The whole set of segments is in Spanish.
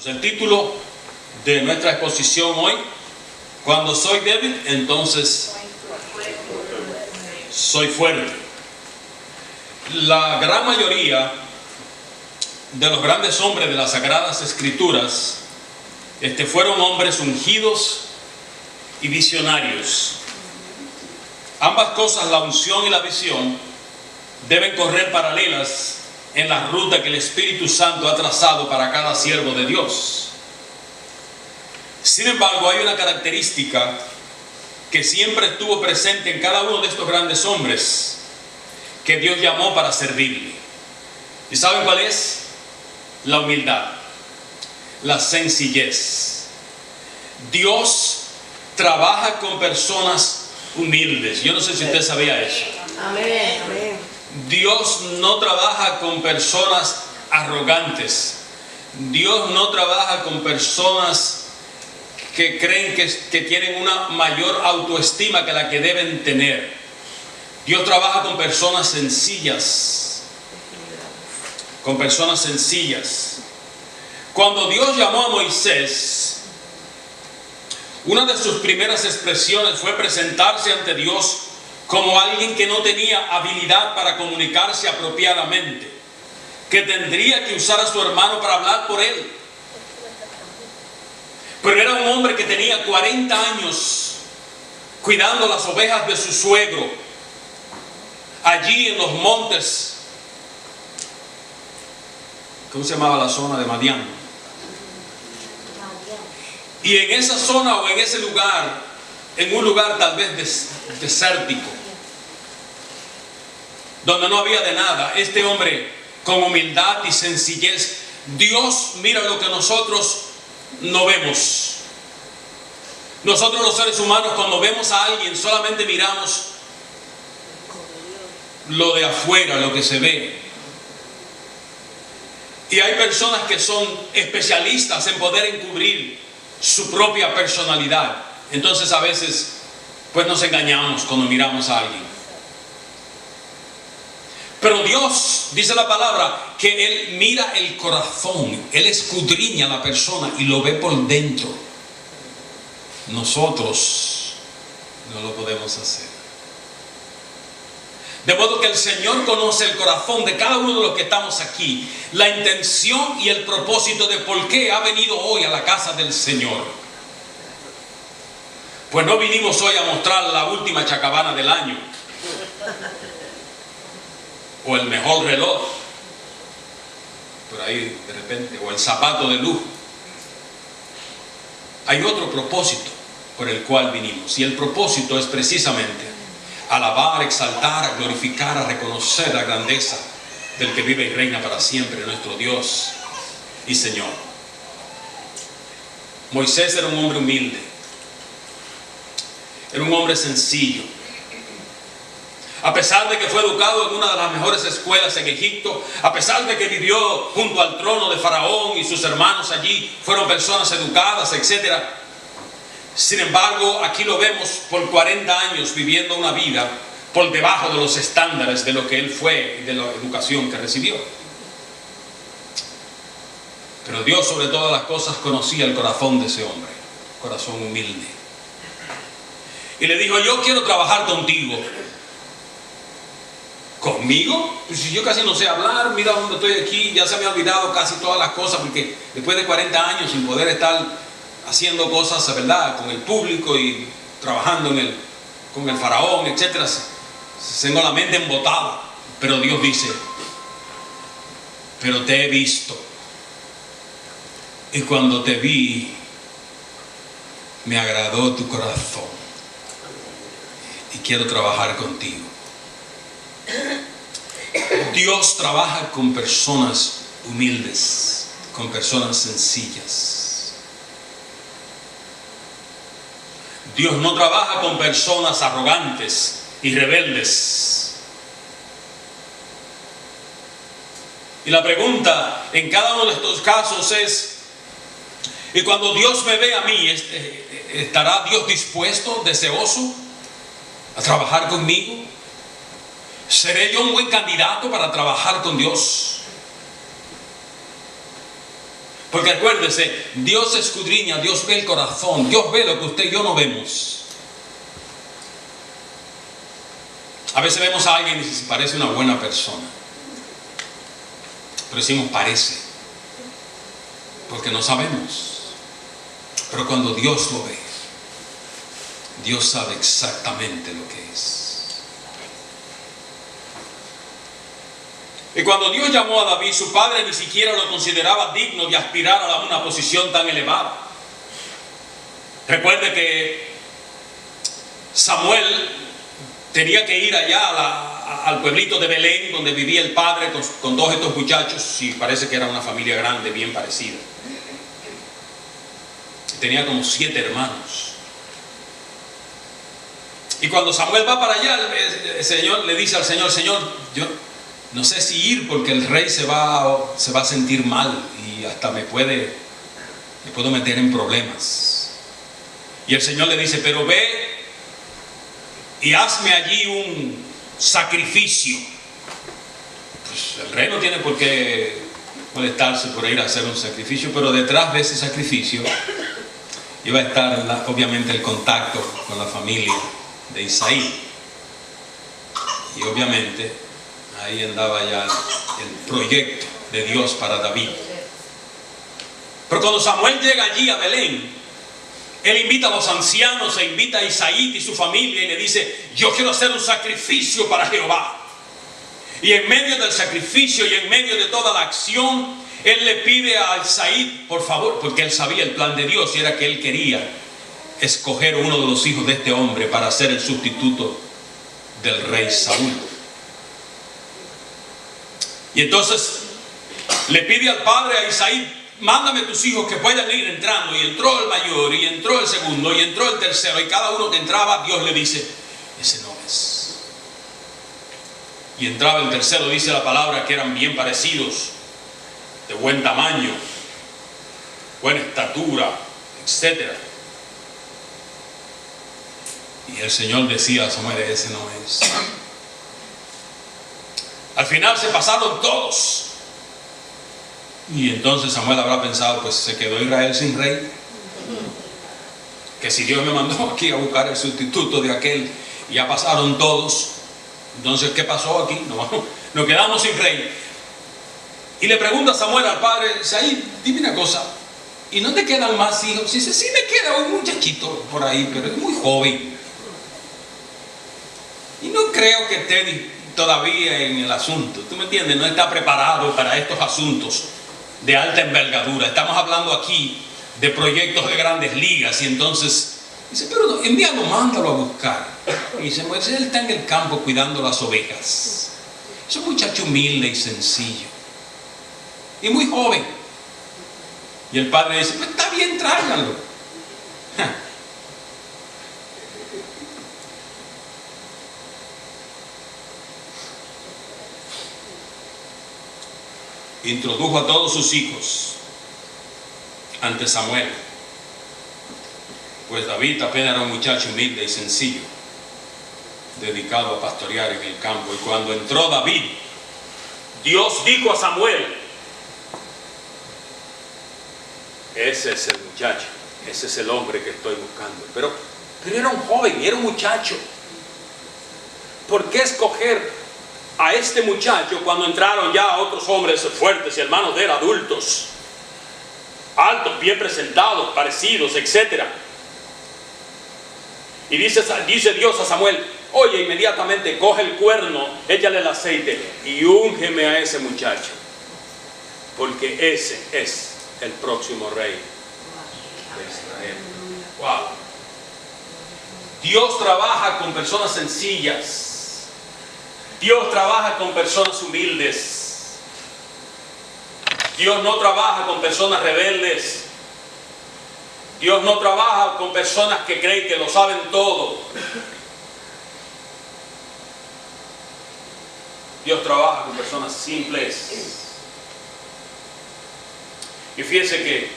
Pues el título de nuestra exposición hoy: cuando soy débil, entonces soy fuerte. La gran mayoría de los grandes hombres de las Sagradas Escrituras fueron hombres ungidos y visionarios. Ambas cosas, la unción y la visión, deben correr paralelas en la ruta que el Espíritu Santo ha trazado para cada siervo de Dios. Sin embargo, hay una característica que siempre estuvo presente en cada uno de estos grandes hombres que Dios llamó para servirle. ¿Y saben cuál es? La humildad, la sencillez. Dios trabaja con personas humildes. Yo no sé si usted sabía eso. Amén. Amén. Dios no trabaja con personas arrogantes. Dios no trabaja con personas que creen que tienen una mayor autoestima que la que deben tener. Dios trabaja con personas sencillas. Con personas sencillas. Cuando Dios llamó a Moisés, una de sus primeras expresiones fue presentarse ante Dios como alguien que no tenía habilidad para comunicarse apropiadamente, que tendría que usar a su hermano para hablar por él. Pero era un hombre que tenía 40 años cuidando las ovejas de su suegro, allí en los montes. ¿Cómo se llamaba la zona de Madián? Y en esa zona o en ese lugar, en un lugar tal vez desértico, donde no había de nada, este hombre con humildad y sencillez, Dios mira lo que nosotros no vemos. Nosotros los seres humanos, cuando vemos a alguien, solamente miramos lo de afuera, lo que se ve. Y hay personas que son especialistas en poder encubrir su propia personalidad. Entonces a veces pues nos engañamos cuando miramos a alguien. Pero Dios, dice la palabra, que Él mira el corazón. Él escudriña a la persona y lo ve por dentro. Nosotros no lo podemos hacer. De modo que el Señor conoce el corazón de cada uno de los que estamos aquí, la intención y el propósito de por qué ha venido hoy a la casa del Señor. Pues no vinimos hoy a mostrar la última chacabana del año, o el mejor reloj, por ahí de repente, o el zapato de lujo. Hay otro propósito por el cual vinimos, y el propósito es precisamente alabar, exaltar, glorificar, a reconocer la grandeza del que vive y reina para siempre, nuestro Dios y Señor. Moisés era un hombre humilde, era un hombre sencillo. A pesar de que fue educado en una de las mejores escuelas en Egipto, a pesar de que vivió junto al trono de Faraón y sus hermanos allí fueron personas educadas, etc. Sin embargo, aquí lo vemos por 40 años viviendo una vida por debajo de los estándares de lo que él fue y de la educación que recibió. Pero Dios, sobre todas las cosas, conocía el corazón de ese hombre, corazón humilde. Y le dijo: yo quiero trabajar contigo. ¿Conmigo? Pues si yo casi no sé hablar, mira dónde estoy aquí, ya se me ha olvidado casi todas las cosas, porque después de 40 años sin poder estar haciendo cosas, ¿verdad?, con el público y trabajando con el faraón, etcétera, tengo la mente embotada. Pero Dios dice: pero te he visto, y cuando te vi me agradó tu corazón y quiero trabajar contigo. Dios trabaja con personas humildes, con personas sencillas. Dios no trabaja con personas arrogantes y rebeldes. Y la pregunta en cada uno de estos casos es: ¿y cuando Dios me ve a mí, estará Dios dispuesto, deseoso a trabajar conmigo? ¿Seré yo un buen candidato para trabajar con Dios? Porque acuérdese, Dios escudriña, Dios ve el corazón, Dios ve lo que usted y yo no vemos. A veces vemos a alguien y dice, parece una buena persona. Pero decimos parece, porque no sabemos. Pero cuando Dios lo ve, Dios sabe exactamente lo que es. Y cuando Dios llamó a David, su padre ni siquiera lo consideraba digno de aspirar a una posición tan elevada. Recuerde que Samuel tenía que ir allá al pueblito de Belén, donde vivía el padre con todos estos muchachos, y parece que era una familia grande, bien parecida. Tenía como 7 hermanos. Y cuando Samuel va para allá, el Señor le dice al Señor, Señor, yo no sé si ir porque el rey se va a sentir mal y hasta me puedo meter en problemas. Y el Señor le dice, pero ve y hazme allí un sacrificio. Pues el rey no tiene por qué molestarse por ir a hacer un sacrificio, pero detrás de ese sacrificio iba a estar obviamente el contacto con la familia de Isaí. Y obviamente ahí andaba ya el proyecto de Dios para David. Pero cuando Samuel llega allí a Belén, él invita a los ancianos, e invita a Isaí y su familia y le dice, yo quiero hacer un sacrificio para Jehová. Y en medio del sacrificio y en medio de toda la acción, él le pide a Isaí, por favor, porque él sabía el plan de Dios y era que él quería escoger uno de los hijos de este hombre para ser el sustituto del rey Saúl. Y entonces le pide al padre, a Isaí, mándame tus hijos que puedan ir entrando. Y entró el mayor, y entró el segundo, y entró el tercero. Y cada uno que entraba, Dios le dice, ese no es. Y entraba el tercero, dice la palabra, que eran bien parecidos, de buen tamaño, buena estatura, etc. Y el Señor decía a Samuel, ese no es. Al final se pasaron todos. Y entonces Samuel habrá pensado, pues se quedó Israel sin rey. Que si Dios me mandó aquí a buscar el sustituto de aquel, y ya pasaron todos, entonces ¿qué pasó aquí? Nos quedamos sin rey. Y le pregunta Samuel al padre, Isaí, dime una cosa, ¿y no te quedan más hijos? Y dice, sí me queda un muchachito por ahí, pero es muy joven. Y no creo que esté todavía en el asunto, ¿tú me entiendes? No está preparado para estos asuntos de alta envergadura. Estamos hablando aquí de proyectos de grandes ligas. Y entonces dice, pero envíalo, mándalo a buscar. Y dice, pues él está en el campo cuidando las ovejas. Es un muchacho humilde y sencillo y muy joven. Y el padre dice, pues está bien, tráiganlo. Introdujo a todos sus hijos ante Samuel, pues David apenas era un muchacho humilde y sencillo, dedicado a pastorear en el campo. Y cuando entró David, Dios dijo a Samuel, ese es el muchacho, ese es el hombre que estoy buscando. Pero era un joven, era un muchacho. ¿Por qué escoger a este muchacho cuando entraron ya otros hombres fuertes y hermanos de él, adultos, altos, bien presentados, parecidos, etc.? Y dice Dios a Samuel, oye, inmediatamente coge el cuerno, échale el aceite y úngeme a ese muchacho, porque ese es el próximo rey de Israel. Wow. Dios trabaja con personas sencillas. Dios trabaja con personas humildes. Dios no trabaja con personas rebeldes. Dios no trabaja con personas que creen que lo saben todo. Dios trabaja con personas simples. Y fíjense que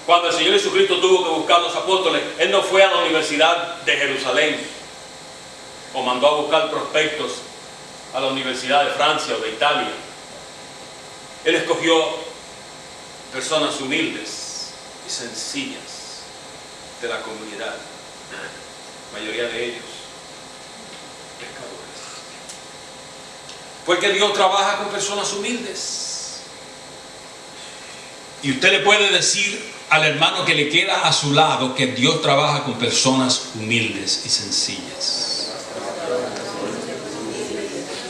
cuando el Señor Jesucristo tuvo que buscar a los apóstoles, Él no fue a la Universidad de Jerusalén o mandó a buscar prospectos a la Universidad de Francia o de Italia. Él escogió personas humildes y sencillas de la comunidad, la mayoría de ellos pecadores. Porque Dios trabaja con personas humildes. Y usted le puede decir al hermano que le queda a su lado que Dios trabaja con personas humildes y sencillas.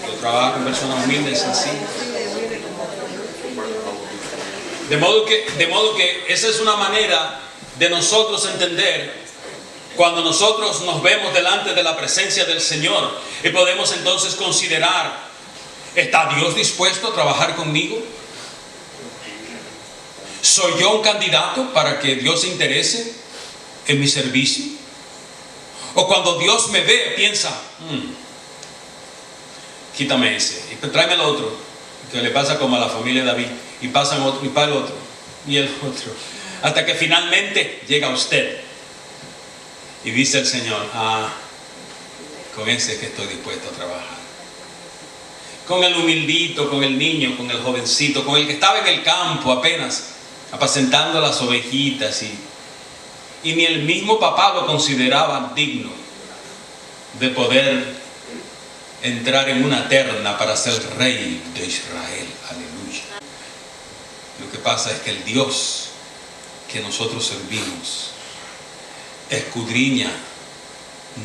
Dios trabaja con personas humildes y sencillas. De modo que esa es una manera de nosotros entender cuando nosotros nos vemos delante de la presencia del Señor, y podemos entonces considerar: ¿está Dios dispuesto a trabajar conmigo? ¿Soy yo un candidato para que Dios se interese en mi servicio? O cuando Dios me ve, piensa: quítame ese y tráeme el otro, que le pasa como a la familia de David, y pasan otro y para el otro y el otro, hasta que finalmente llega usted y dice el Señor: con ese es que estoy dispuesto a trabajar. Con el humildito, con el niño, con el jovencito, con el que estaba en el campo apenas apacentando las ovejitas, y ni el mismo papá lo consideraba digno de poder entrar en una terna para ser rey de Israel. Aleluya. Lo que pasa es que el Dios que nosotros servimos escudriña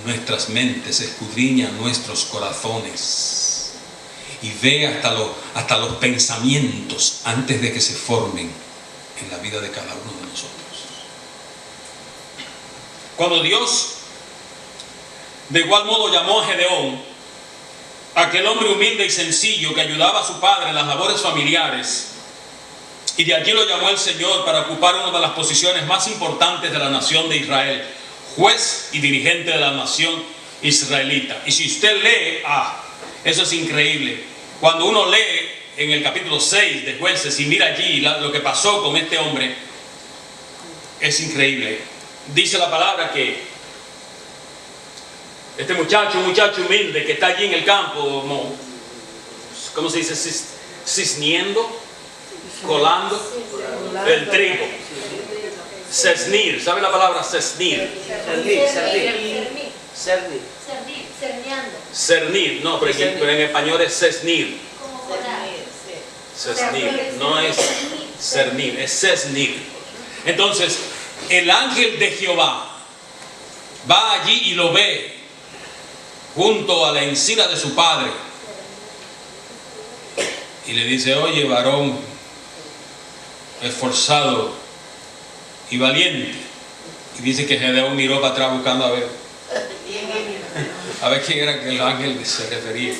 nuestras mentes, escudriña nuestros corazones y ve hasta los pensamientos antes de que se formen en la vida de cada uno de nosotros. Cuando Dios de igual modo llamó a Gedeón, aquel hombre humilde y sencillo que ayudaba a su padre en las labores familiares, y de allí lo llamó el Señor para ocupar una de las posiciones más importantes de la nación de Israel, juez y dirigente de la nación israelita. Y si usted lee, eso es increíble. Cuando uno lee en el capítulo 6 de Jueces y mira allí lo que pasó con este hombre, es increíble. Dice la palabra que este muchacho, un muchacho humilde que está allí en el campo, ¿cómo se dice? Cisniendo, colando el trigo. Cernir, ¿sabe la palabra cernir? Cernir, no, pero en español es cernir. Cernir, no es cernir, es cernir. Entonces, el ángel de Jehová va allí y lo ve junto a la encina de su padre y le dice: oye, varón esforzado y valiente. Y dice que Gedeón miró para atrás buscando a ver quién era que el ángel se refería.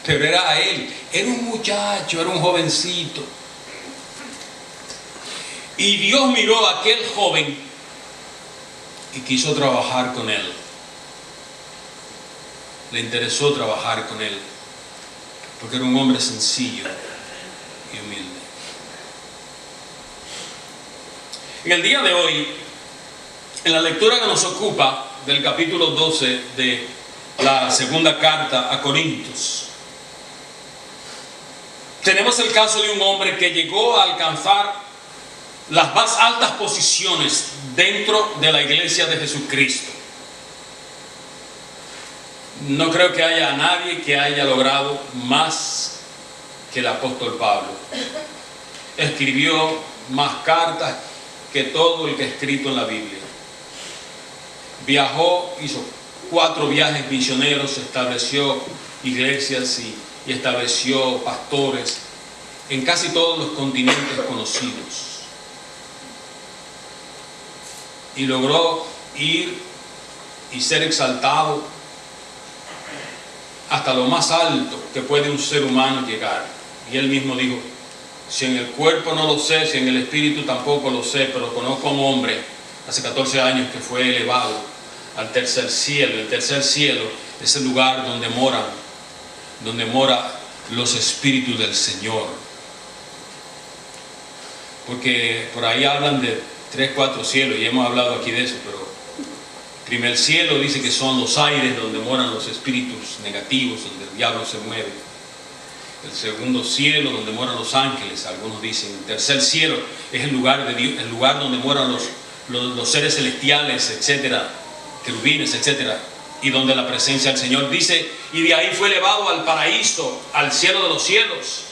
Pero era a él. Era un muchacho, era un jovencito. Y Dios miró a aquel joven y quiso trabajar con él. Le interesó trabajar con él, porque era un hombre sencillo y humilde. En el día de hoy, en la lectura que nos ocupa del capítulo 12 de la segunda carta a Corintios, tenemos el caso de un hombre que llegó a alcanzar las más altas posiciones dentro de la iglesia de Jesucristo. No creo que haya nadie que haya logrado más que el apóstol Pablo. Escribió más cartas que todo el que ha escrito en la Biblia. Viajó, hizo 4 viajes misioneros, estableció iglesias y estableció pastores en casi todos los continentes conocidos. Y logró ir y ser exaltado hasta lo más alto que puede un ser humano llegar. Y él mismo dijo: si en el cuerpo no lo sé, si en el espíritu tampoco lo sé, pero conozco a un hombre hace 14 años que fue elevado al tercer cielo. El tercer cielo es el lugar donde moran los espíritus del Señor. Porque por ahí hablan de 3, 4 cielos, y hemos hablado aquí de eso, pero el primer cielo dice que son los aires donde moran los espíritus negativos, donde el diablo se mueve. el segundo cielo donde moran los ángeles. Algunos dicen el tercer cielo es el lugar de Dios, el lugar donde moran los seres celestiales, etcétera, querubines, etcétera, y donde la presencia del Señor. Dice, y de ahí fue elevado al paraíso, al cielo de los cielos,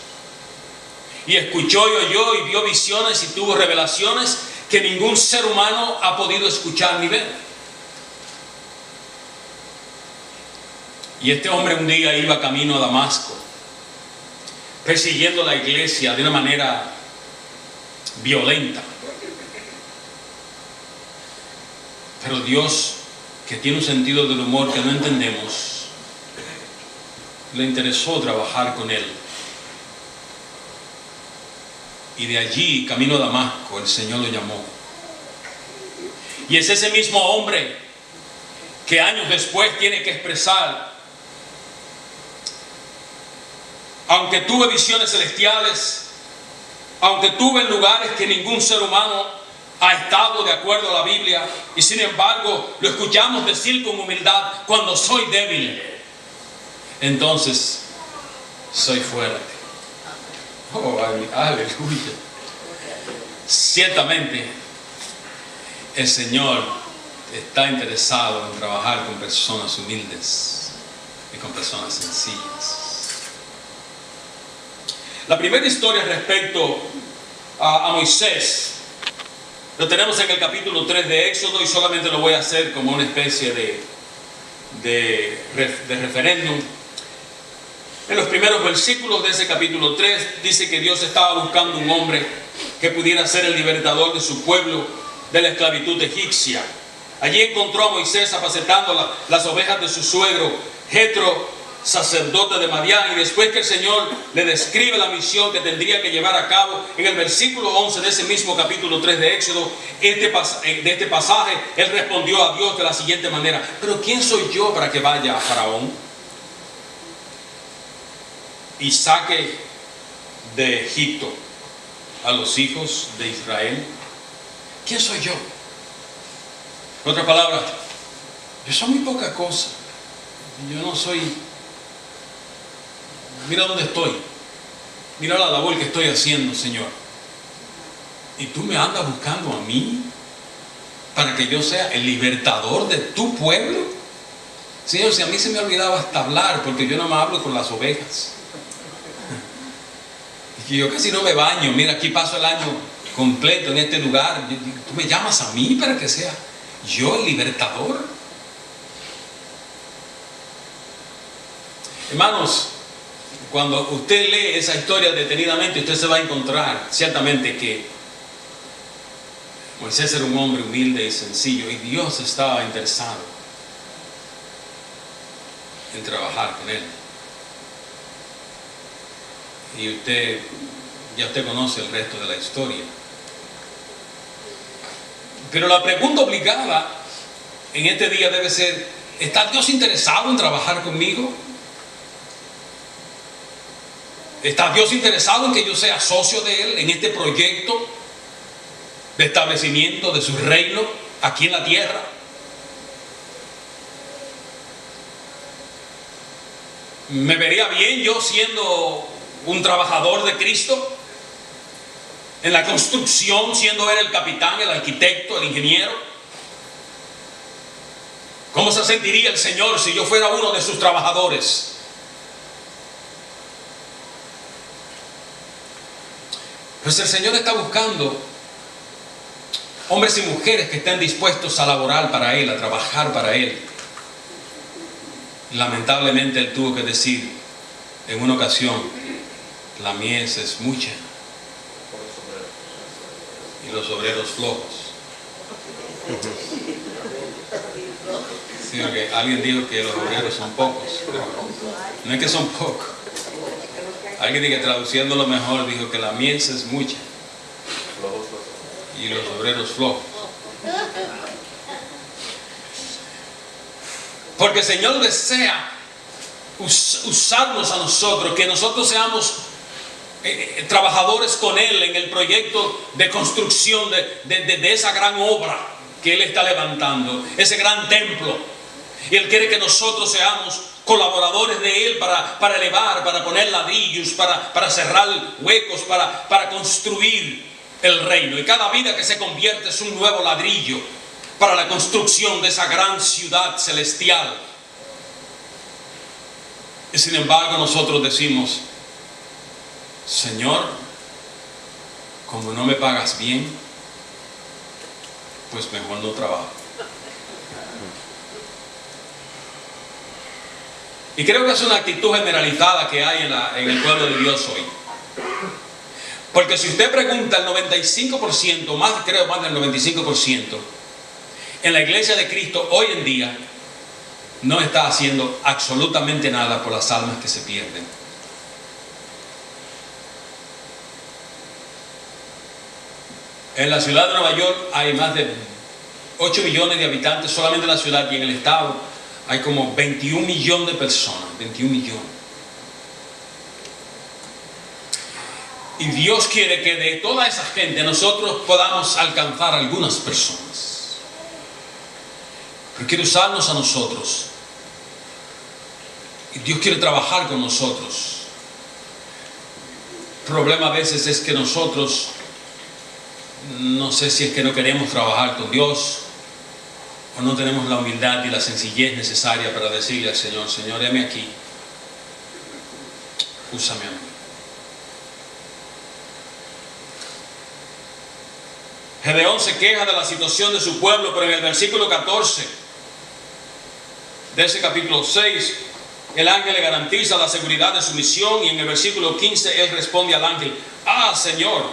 y escuchó y oyó y vio visiones y tuvo revelaciones que ningún ser humano ha podido escuchar ni ver. Y este hombre un día iba camino a Damasco, persiguiendo la iglesia de una manera violenta. Pero Dios, que tiene un sentido del humor que no entendemos, le interesó trabajar con él. Y de allí, camino a Damasco, el Señor lo llamó. Y es ese mismo hombre que años después tiene que expresar: aunque tuve visiones celestiales, aunque tuve en lugares que ningún ser humano ha estado de acuerdo a la Biblia, y sin embargo lo escuchamos decir con humildad: cuando soy débil, entonces soy fuerte. Oh, aleluya. Ciertamente el Señor está interesado en trabajar con personas humildes y con personas sencillas. La primera historia respecto a Moisés lo tenemos en el capítulo 3 de Éxodo, y solamente lo voy a hacer como una especie de referéndum. En los primeros versículos de ese capítulo 3 dice que Dios estaba buscando un hombre que pudiera ser el libertador de su pueblo de la esclavitud egipcia. Allí encontró a Moisés apacentando las ovejas de su suegro Jetro, sacerdote de Madián, y después que el Señor le describe la misión que tendría que llevar a cabo, en el versículo 11 de ese mismo capítulo 3 de Éxodo, de este pasaje, él respondió a Dios de la siguiente manera: pero ¿quién soy yo para que vaya a Faraón y saque de Egipto a los hijos de Israel? ¿Quién soy yo? En otras palabras, yo soy muy poca cosa. Yo no soy... Mira dónde estoy. Mira la labor que estoy haciendo, Señor. Y tú me andas buscando a mí para que yo sea el libertador de tu pueblo. Señor, si a mí se me olvidaba hasta hablar, porque yo no me hablo con las ovejas. Y yo casi no me baño. Mira, aquí paso el año completo en este lugar. Tú me llamas a mí para que sea yo el libertador. Hermanos, cuando usted lee esa historia detenidamente, usted se va a encontrar ciertamente que Moisés era un hombre humilde y sencillo, y Dios estaba interesado en trabajar con él. Y ya usted conoce el resto de la historia. Pero la pregunta obligada en este día debe ser: ¿está Dios interesado en trabajar conmigo? ¿Está Dios interesado en que yo sea socio de Él en este proyecto de establecimiento de su reino aquí en la tierra? ¿Me vería bien yo siendo un trabajador de Cristo en la construcción, siendo Él el capitán, el arquitecto, el ingeniero? ¿Cómo se sentiría el Señor si yo fuera uno de sus trabajadores? Pues el Señor está buscando hombres y mujeres que estén dispuestos a laborar para Él, a trabajar para Él. Lamentablemente Él tuvo que decir en una ocasión: la mies es mucha y los obreros flojos. Sí, porque alguien dijo que los obreros son pocos, pero no es que son pocos. Alguien que traduciéndolo mejor dijo que la mies es mucha y los obreros flojos. Porque el Señor desea usarnos a nosotros, que nosotros seamos trabajadores con Él en el proyecto de construcción de esa gran obra que Él está levantando, ese gran templo. Y Él quiere que nosotros seamos colaboradores de Él para elevar, para poner ladrillos, para cerrar huecos, para construir el reino. Y cada vida que se convierte es un nuevo ladrillo para la construcción de esa gran ciudad celestial. Y sin embargo nosotros decimos: Señor, como no me pagas bien, pues mejor no trabajo. Y creo que es una actitud generalizada que hay en el pueblo de Dios hoy. Porque si usted pregunta, el 95%, más del 95%, en la iglesia de Cristo hoy en día no está haciendo absolutamente nada por las almas que se pierden. En la ciudad de Nueva York hay más de 8 millones de habitantes solamente en la ciudad, y en el estado hay como 21 millones de personas, 21 millones. Y Dios quiere que de toda esa gente nosotros podamos alcanzar a algunas personas. Pero quiere usarnos a nosotros. Y Dios quiere trabajar con nosotros. El problema a veces es que nosotros, no sé si es que no queremos trabajar con Dios, o no tenemos la humildad y la sencillez necesaria para decirle al Señor: Señor, heme aquí, úsame a mí. Gedeón se queja de la situación de su pueblo, pero en el versículo 14 de ese capítulo 6, el ángel le garantiza la seguridad de su misión, y en el versículo 15 él responde al ángel: ah, Señor,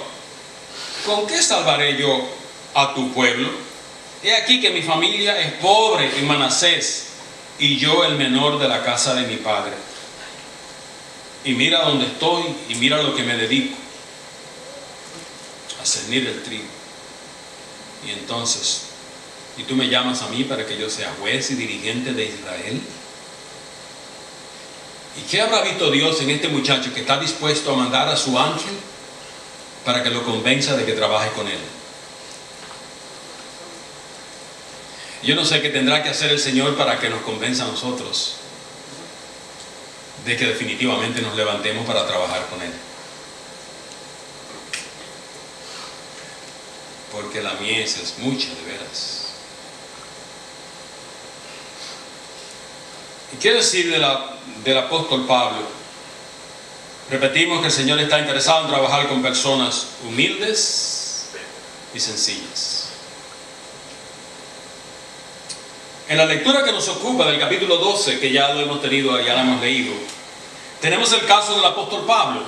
¿con qué salvaré yo a tu pueblo? He aquí que mi familia es pobre en Manasés, y yo el menor de la casa de mi padre. Y mira dónde estoy, y mira lo que me dedico: a cernir el trigo. Y entonces, ¿y tú me llamas a mí para que yo sea juez y dirigente de Israel? ¿Y qué habrá visto Dios en este muchacho que está dispuesto a mandar a su ángel para que lo convenza de que trabaje con él? Yo no sé qué tendrá que hacer el Señor para que nos convenza a nosotros de que definitivamente nos levantemos para trabajar con Él. Porque la mies es mucha, de veras. ¿Y qué decir del apóstol Pablo? Repetimos que el Señor está interesado en trabajar con personas humildes y sencillas. En la lectura que nos ocupa del capítulo 12, que ya lo hemos tenido, ya lo hemos leído, tenemos el caso del apóstol Pablo,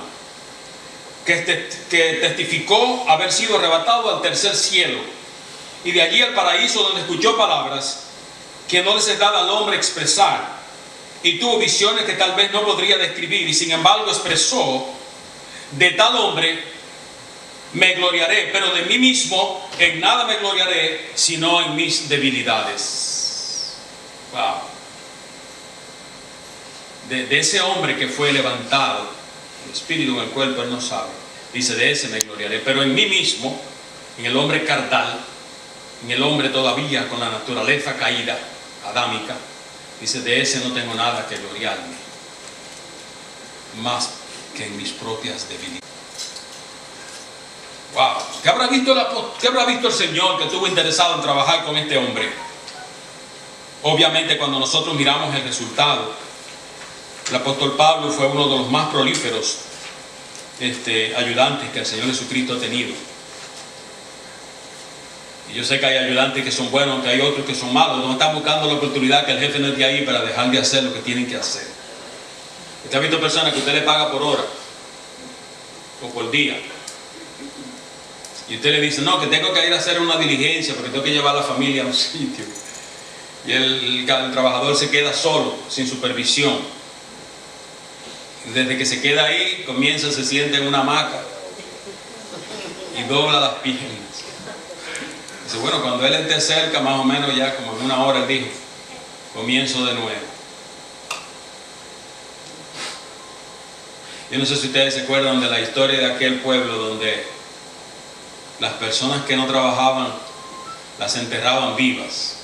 que testificó haber sido arrebatado al tercer cielo, y de allí al paraíso, donde escuchó palabras que no les es dada al hombre expresar, y tuvo visiones que tal vez no podría describir, y sin embargo expresó: de tal hombre me gloriaré, pero de mí mismo en nada me gloriaré, sino en mis debilidades. Wow. De ese hombre que fue levantado, el espíritu en el cuerpo él no sabe, dice: de ese me gloriaré, pero en mí mismo, en el hombre carnal, en el hombre todavía con la naturaleza caída, adámica, dice: de ese no tengo nada que gloriarme, más que en mis propias debilidades. Wow. ¿Qué habrá visto el Señor que estuvo interesado en trabajar con este hombre? Obviamente, cuando nosotros miramos el resultado, el apóstol Pablo fue uno de los más prolíferos ayudantes que el Señor Jesucristo ha tenido. Y yo sé que hay ayudantes que son buenos, que hay otros que son malos, no están buscando la oportunidad, que el jefe no esté ahí para dejar de hacer lo que tienen que hacer. Usted ha visto personas que usted le paga por hora o por día, y usted le dice: no, que tengo que ir a hacer una diligencia porque tengo que llevar a la familia a un sitio. Y el trabajador se queda solo, sin supervisión. Desde que se queda ahí, se sienta en una hamaca y dobla las piernas. Dice: bueno, cuando él esté cerca, más o menos ya como en una hora, él dijo: comienzo de nuevo. Yo no sé si ustedes se acuerdan de la historia de aquel pueblo donde las personas que no trabajaban las enterraban vivas.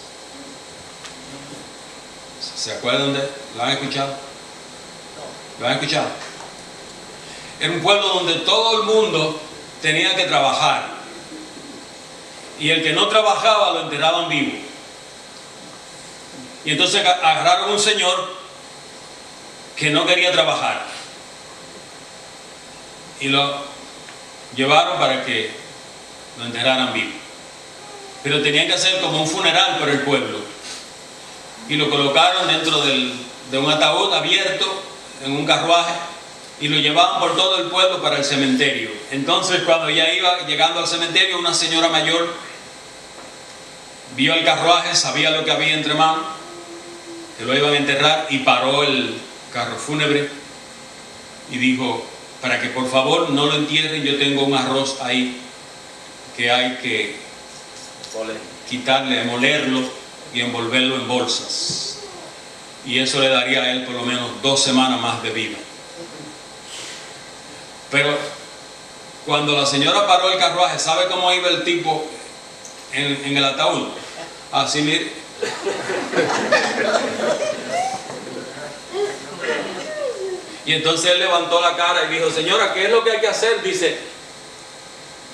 ¿Se acuerdan de? ¿Lo han escuchado? ¿Lo han escuchado? Era un pueblo donde todo el mundo tenía que trabajar. Y el que no trabajaba lo enterraban vivo. Y entonces agarraron a un señor que no quería trabajar. Y lo llevaron para que lo enterraran vivo. Pero tenían que hacer como un funeral para el pueblo. Y lo colocaron dentro de un ataúd abierto, en un carruaje, y lo llevaban por todo el pueblo para el cementerio. Entonces, cuando ya iba llegando al cementerio, una señora mayor vio el carruaje, sabía lo que había entre manos, que lo iban a enterrar, y paró el carro fúnebre y dijo: para que por favor no lo entierren, yo tengo un arroz ahí que hay que quitarle, molerlo y envolverlo en bolsas, y eso le daría a él por lo menos 2 semanas más de vida. Pero cuando la señora paró el carruaje, ¿sabe cómo iba el tipo en el ataúd? Así, mire. Y entonces él levantó la cara y dijo: señora, ¿qué es lo que hay que hacer? Dice: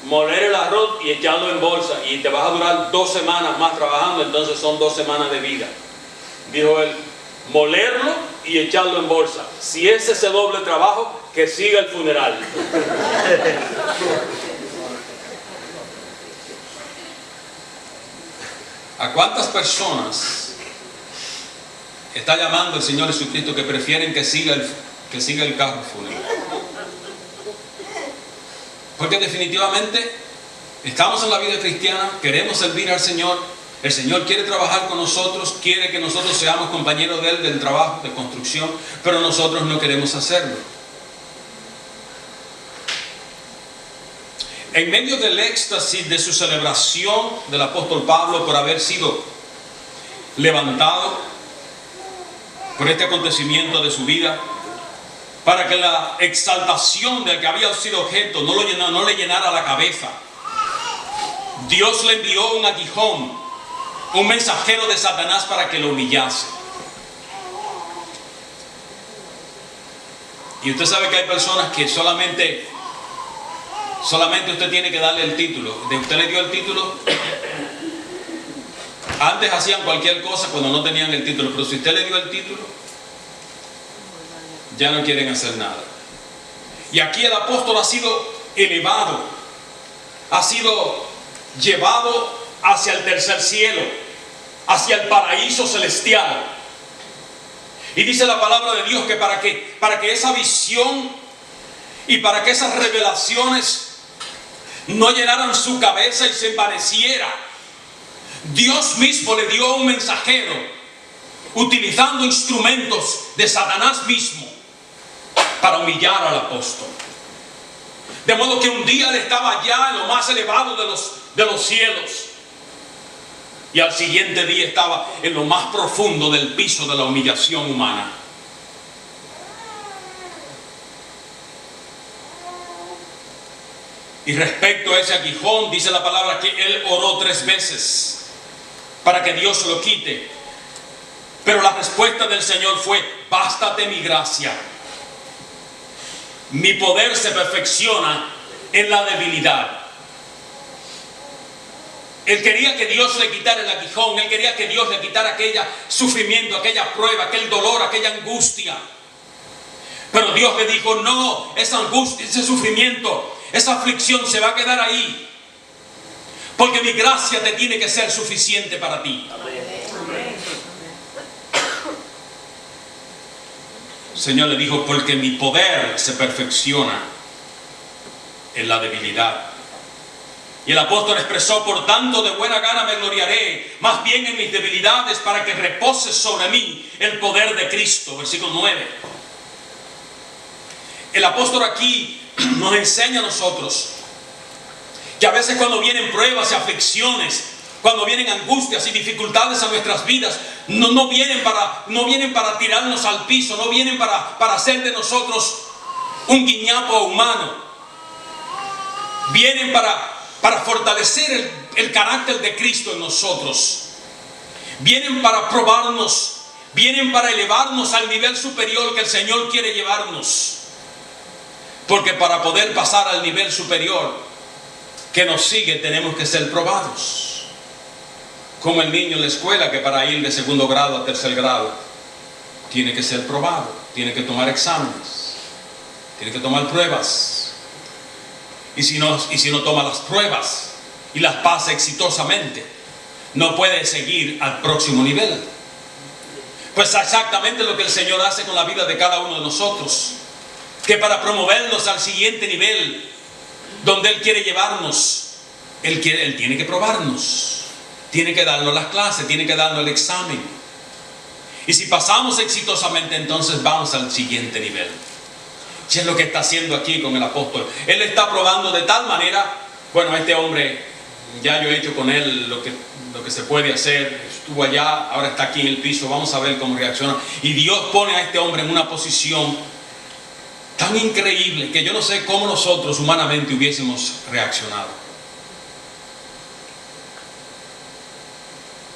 moler el arroz y echarlo en bolsa, y te vas a durar 2 semanas más trabajando, entonces son 2 semanas de vida. Dijo él: molerlo y echarlo en bolsa. Si es ese doble trabajo, que siga el funeral. ¿A cuántas personas está llamando el Señor Jesucristo que prefieren que siga el carro fúnebre? Porque definitivamente estamos en la vida cristiana, queremos servir al Señor, el Señor quiere trabajar con nosotros, quiere que nosotros seamos compañeros de Él del trabajo, de construcción, pero nosotros no queremos hacerlo. En medio del éxtasis de su celebración del apóstol Pablo por haber sido levantado por este acontecimiento de su vida, para que la exaltación del que había sido objeto no le llenara la cabeza, Dios le envió un aguijón, un mensajero de Satanás, para que lo humillase. Y usted sabe que hay personas que solamente usted tiene que darle el título. Usted le dio el título. Antes hacían cualquier cosa cuando no tenían el título, pero si usted le dio el título, ya no quieren hacer nada. Y aquí el apóstol ha sido elevado, ha sido llevado hacia el tercer cielo, hacia el paraíso celestial. Y dice la palabra de Dios que para que esa visión y para que esas revelaciones no llenaran su cabeza y se envaneciera, Dios mismo le dio un mensajero, utilizando instrumentos de Satanás mismo, para humillar al apóstol. De modo que un día él estaba ya en lo más elevado de los cielos, y al siguiente día estaba en lo más profundo del piso de la humillación humana. Y respecto a ese aguijón, dice la palabra que él oró 3 veces para que Dios lo quite. Pero la respuesta del Señor fue: bástate mi gracia. Mi poder se perfecciona en la debilidad. Él quería que Dios le quitara el aguijón. Él quería que Dios le quitara aquel sufrimiento, aquella prueba, aquel dolor, aquella angustia. Pero Dios le dijo: no, esa angustia, ese sufrimiento, esa aflicción se va a quedar ahí, porque mi gracia te tiene que ser suficiente para ti. El Señor le dijo: porque mi poder se perfecciona en la debilidad. Y el apóstol expresó: por tanto, de buena gana me gloriaré, más bien en mis debilidades, para que repose sobre mí el poder de Cristo. Versículo 9. El apóstol aquí nos enseña a nosotros que a veces cuando vienen pruebas y aflicciones, cuando vienen angustias y dificultades a nuestras vidas, no vienen para tirarnos al piso, no vienen para hacer de nosotros un guiñapo humano. Vienen para fortalecer el carácter de Cristo en nosotros. Vienen para probarnos vienen para elevarnos al nivel superior que el Señor quiere llevarnos. Porque para poder pasar al nivel superior que nos sigue tenemos que ser probados. Como el niño en la escuela, que para ir de segundo grado a tercer grado tiene que ser probado, tiene que tomar exámenes, tiene que tomar pruebas. Y si no toma las pruebas y las pasa exitosamente, no puede seguir al próximo nivel. Pues exactamente lo que el Señor hace con la vida de cada uno de nosotros, que para promovernos al siguiente nivel donde Él quiere llevarnos, Él tiene que probarnos, tiene que darnos las clases, tiene que darnos el examen. Y si pasamos exitosamente, entonces vamos al siguiente nivel. Y es lo que está haciendo aquí con el apóstol. Él está probando de tal manera, bueno, este hombre, ya yo he hecho con él lo que se puede hacer, estuvo allá, ahora está aquí en el piso, vamos a ver cómo reacciona. Y Dios pone a este hombre en una posición tan increíble que yo no sé cómo nosotros humanamente hubiésemos reaccionado.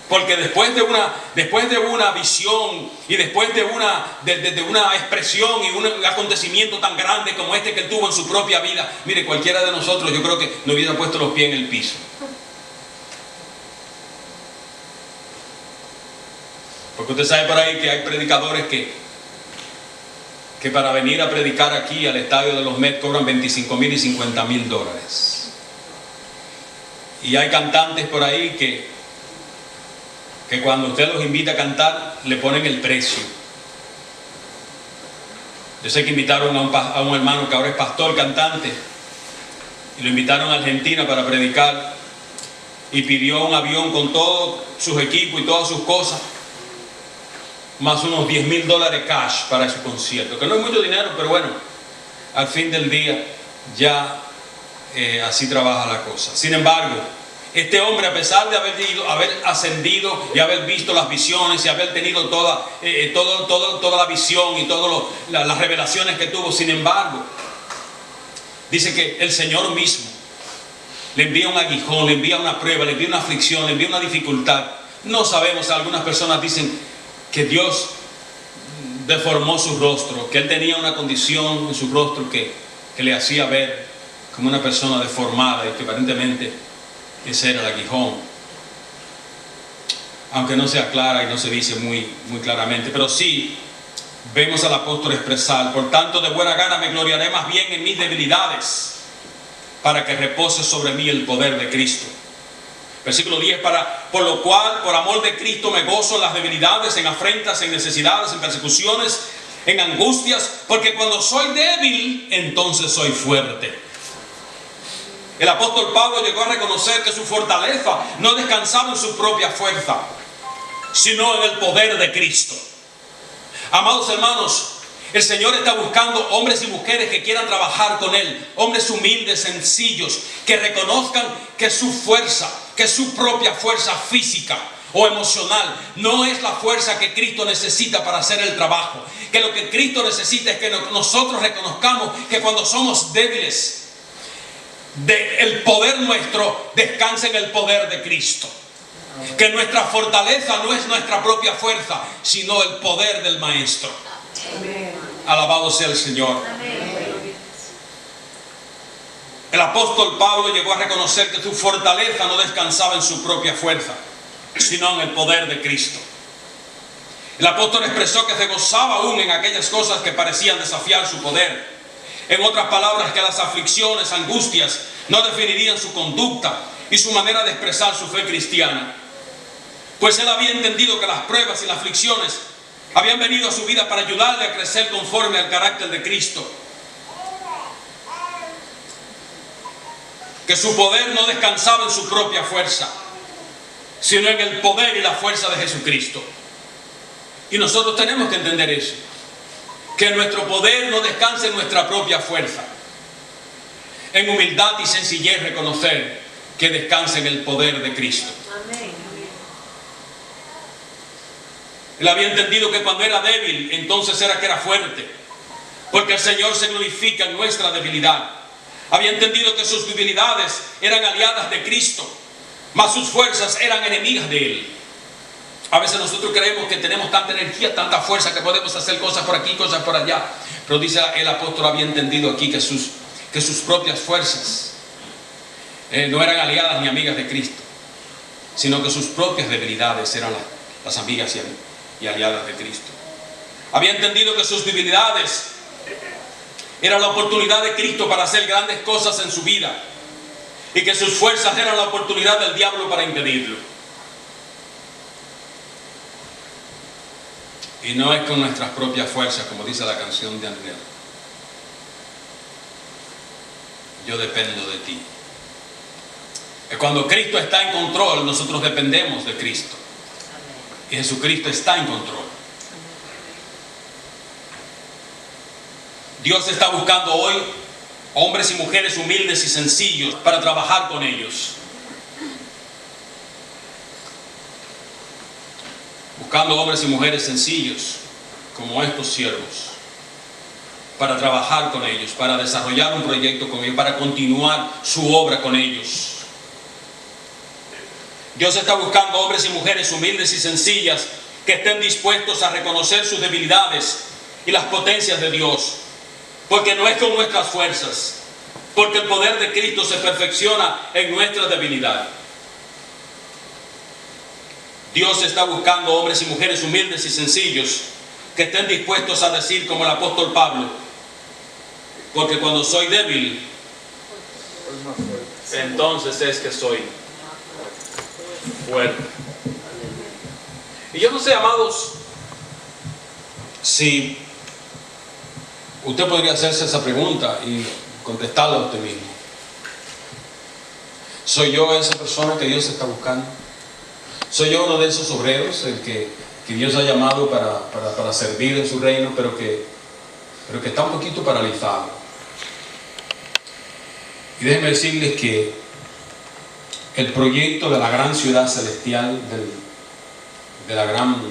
Porque después de una visión y después de una expresión y un acontecimiento tan grande como este que él tuvo en su propia vida, mire, cualquiera de nosotros yo creo que no hubiera puesto los pies en el piso. Porque usted sabe por ahí que hay predicadores que para venir a predicar aquí al estadio de los Mets cobran $25,000 y $50,000. Y hay cantantes por ahí que cuando usted los invita a cantar le ponen el precio. Yo sé que invitaron a un hermano que ahora es pastor cantante y lo invitaron a Argentina para predicar y pidió un avión con todos sus equipos y todas sus cosas, más unos $10,000 cash para su concierto, que no es mucho dinero, pero bueno, al fin del día ya así trabaja la cosa. Sin embargo, este hombre, a pesar de haber ascendido y haber visto las visiones y haber tenido toda la visión y todas las revelaciones que tuvo, sin embargo, dice que el Señor mismo le envía un aguijón, le envía una prueba, le envía una aflicción, le envía una dificultad. No sabemos, algunas personas dicen que Dios deformó su rostro, que él tenía una condición en su rostro que le hacía ver como una persona deformada y que aparentemente ese era el aguijón, aunque no se aclara y no se dice muy claramente, pero sí vemos al apóstol expresar: por tanto, de buena gana me gloriaré más bien en mis debilidades, para que repose sobre mí el poder de Cristo. Versículo 10, por lo cual, por amor de Cristo, me gozo en las debilidades, en afrentas, en necesidades, en persecuciones, en angustias, porque cuando soy débil, entonces soy fuerte. El apóstol Pablo llegó a reconocer que su fortaleza no descansaba en su propia fuerza, sino en el poder de Cristo. Amados hermanos, el Señor está buscando hombres y mujeres que quieran trabajar con Él, hombres humildes, sencillos, que reconozcan que su fuerza, que su propia fuerza física o emocional no es la fuerza que Cristo necesita para hacer el trabajo. Que lo que Cristo necesita es que nosotros reconozcamos que cuando somos débiles, el poder nuestro descansa en el poder de Cristo. Que nuestra fortaleza no es nuestra propia fuerza, sino el poder del Maestro. Alabado sea el Señor. El apóstol Pablo llegó a reconocer que su fortaleza no descansaba en su propia fuerza, sino en el poder de Cristo. El apóstol expresó que se gozaba aún en aquellas cosas que parecían desafiar su poder. En otras palabras, que las aflicciones, angustias, no definirían su conducta y su manera de expresar su fe cristiana. Pues él había entendido que las pruebas y las aflicciones habían venido a su vida para ayudarle a crecer conforme al carácter de Cristo. Que su poder no descansaba en su propia fuerza, sino en el poder y la fuerza de Jesucristo. Y nosotros tenemos que entender eso. Que nuestro poder no descansa en nuestra propia fuerza. En humildad y sencillez reconocer que descansa en el poder de Cristo. Amén. Él había entendido que cuando era débil, entonces era que era fuerte. Porque el Señor se glorifica en nuestra debilidad. Había entendido que sus debilidades eran aliadas de Cristo, mas sus fuerzas eran enemigas de Él. A veces nosotros creemos que tenemos tanta energía, tanta fuerza, que podemos hacer cosas por aquí, cosas por allá. Pero dice el apóstol, había entendido aquí que sus propias fuerzas no eran aliadas ni amigas de Cristo, sino que sus propias debilidades eran las amigas y aliadas de Cristo. Había entendido que sus debilidades eran la oportunidad de Cristo para hacer grandes cosas en su vida, y que sus fuerzas eran la oportunidad del diablo para impedirlo. Y no es con nuestras propias fuerzas, como dice la canción de Andrea. Yo dependo de ti. Cuando Cristo está en control, nosotros dependemos de Cristo. Y Jesucristo está en control. Dios está buscando hoy hombres y mujeres humildes y sencillos para trabajar con ellos. Buscando hombres y mujeres sencillos como estos siervos, para trabajar con ellos, para desarrollar un proyecto con ellos, para continuar su obra con ellos. Dios está buscando hombres y mujeres humildes y sencillas que estén dispuestos a reconocer sus debilidades y las potencias de Dios, porque no es con nuestras fuerzas, porque el poder de Cristo se perfecciona en nuestra debilidad. Dios está buscando hombres y mujeres humildes y sencillos que estén dispuestos a decir como el apóstol Pablo: porque cuando soy débil, entonces es que soy fuerte. Y yo no sé, amados, si usted podría hacerse esa pregunta y contestarla a usted mismo. ¿Soy yo esa persona que Dios está buscando? ¿Soy yo uno de esos obreros, el que Dios ha llamado para servir en su reino, pero que está un poquito paralizado? Y déjenme decirles que el proyecto de la gran ciudad celestial, de la gran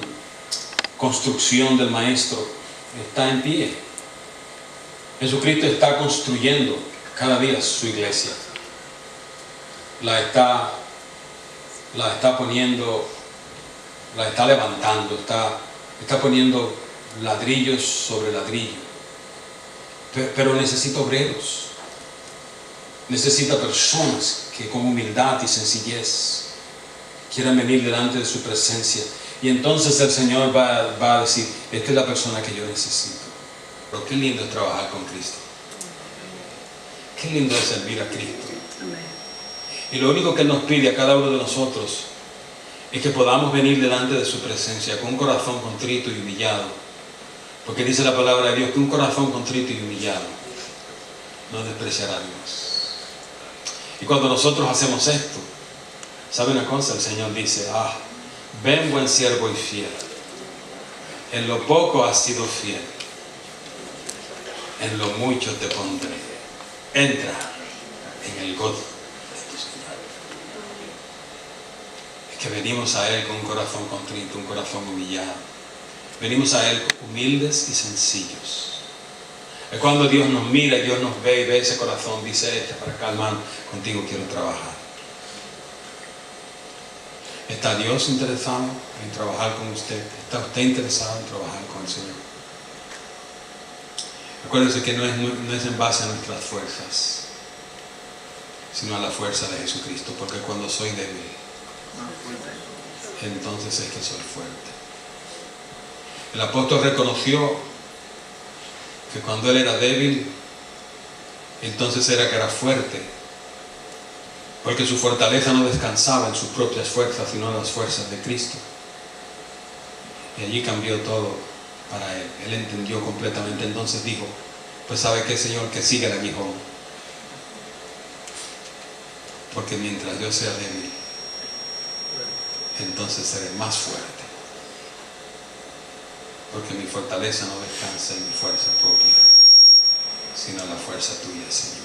construcción del Maestro, está en pie. Jesucristo está construyendo cada día su iglesia. La está poniendo, la está levantando, está poniendo ladrillos sobre ladrillo. Pero necesita obreros. Necesita personas que con humildad y sencillez quieran venir delante de su presencia. Y entonces el Señor va a decir: esta es la persona que yo necesito. Pero qué lindo es trabajar con Cristo. Qué lindo es servir a Cristo. Y lo único que Él nos pide a cada uno de nosotros es que podamos venir delante de su presencia con un corazón contrito y humillado. Porque dice la palabra de Dios que un corazón contrito y humillado no despreciará a Dios. Y cuando nosotros hacemos esto, ¿sabe una cosa? El Señor dice: ven, buen siervo y fiel. En lo poco has sido fiel, en lo mucho te pondré. Entra en el gozo de tu Señor. Es que venimos a Él con un corazón contrito, un corazón humillado. Venimos a Él humildes y sencillos. Es cuando Dios nos mira y Dios nos ve y ve ese corazón, dice: echa para acá, hermano, contigo quiero trabajar. ¿Está Dios interesado en trabajar con usted? ¿Está usted interesado en trabajar con el Señor? Recuérdese que no es en base a nuestras fuerzas, sino a la fuerza de Jesucristo, porque cuando soy débil, entonces es que soy fuerte. El apóstol reconoció que cuando él era débil, entonces era que era fuerte, porque su fortaleza no descansaba en sus propias fuerzas, sino en las fuerzas de Cristo. Y allí cambió todo para él. Él entendió completamente. Entonces dijo: pues ¿sabe qué, Señor? Que siga el aguijón, porque mientras yo sea débil, entonces seré más fuerte, porque mi fortaleza no descansa en mi fuerza propia, sino en la fuerza tuya, Señor.